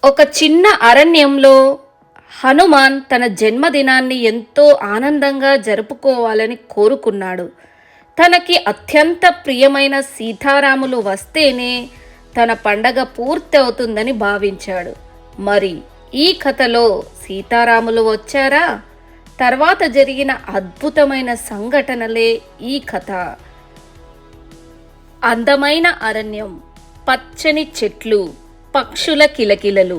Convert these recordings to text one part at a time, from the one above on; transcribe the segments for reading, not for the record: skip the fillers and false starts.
ఒక చిన్న అరణ్యంలో హనుమాన్ తన జన్మదినాన్ని ఎంతో ఆనందంగా జరుపుకోవాలని కోరుకున్నాడు. తనకి అత్యంత ప్రియమైన సీతారాములు వస్తేనే తన పండగ పూర్తి అవుతుందని భావించాడు. మరి ఈ కథలో సీతారాములు వచ్చారా? తర్వాత జరిగిన అద్భుతమైన సంఘటనలే ఈ కథ. అందమైన అరణ్యం, పచ్చని చెట్లు, పక్షుల కిలకిలలు.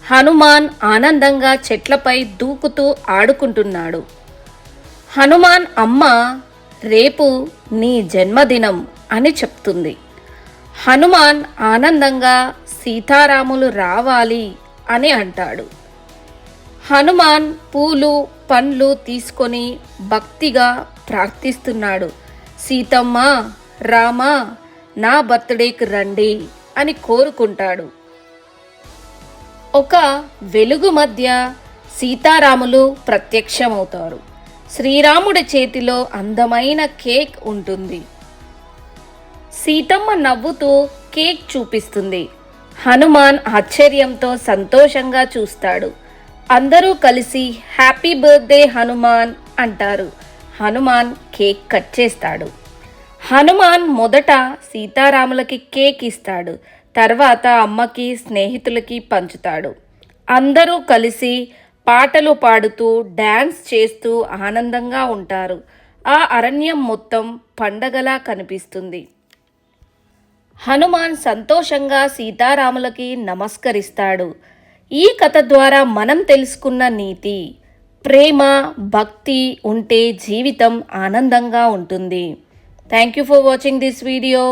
హనుమాన్ ఆనందంగా చెట్లపై దూకుతూ ఆడుకుంటున్నాడు. హనుమాన్ అమ్మ రేపు నీ జన్మదినం అని చెప్తుంది. హనుమాన్ ఆనందంగా సీతారాములు రావాలి అని అంటాడు. హనుమాన్ పూలు పండ్లు తీసుకొని భక్తిగా ప్రార్థిస్తున్నాడు. సీతమ్మ, రామ, నా బర్త్డేకి రండి అని కోరుకుంటాడు. ఒక వెలుగు మధ్య సీతారాములు ప్రత్యక్షమవుతారు. శ్రీరాముడి చేతిలో అందమైన కేక్ ఉంటుంది. సీతమ్మ నవ్వుతూ కేక్ చూపిస్తుంది. హనుమాన్ ఆశ్చర్యంతో సంతోషంగా చూస్తాడు. అందరూ కలిసి హ్యాపీ బర్త్డే హనుమాన్ అంటారు. హనుమాన్ కేక్ కట్ చేస్తాడు. హనుమాన్ మొదట సీతారాములకి కేక్ ఇస్తాడు. తర్వాత అమ్మకి, స్నేహితులకి పంచుతాడు. అందరూ కలిసి పాటలు పాడుతూ డ్యాన్స్ చేస్తూ ఆనందంగా ఉంటారు. ఆ అరణ్యం మొత్తం పండగలా కనిపిస్తుంది. హనుమాన్ సంతోషంగా సీతారాములకి నమస్కరిస్తాడు. ఈ కథ ద్వారా మనం తెలుసుకున్న నీతి: ప్రేమ, భక్తి ఉంటే జీవితం ఆనందంగా ఉంటుంది. Thank you for watching this video.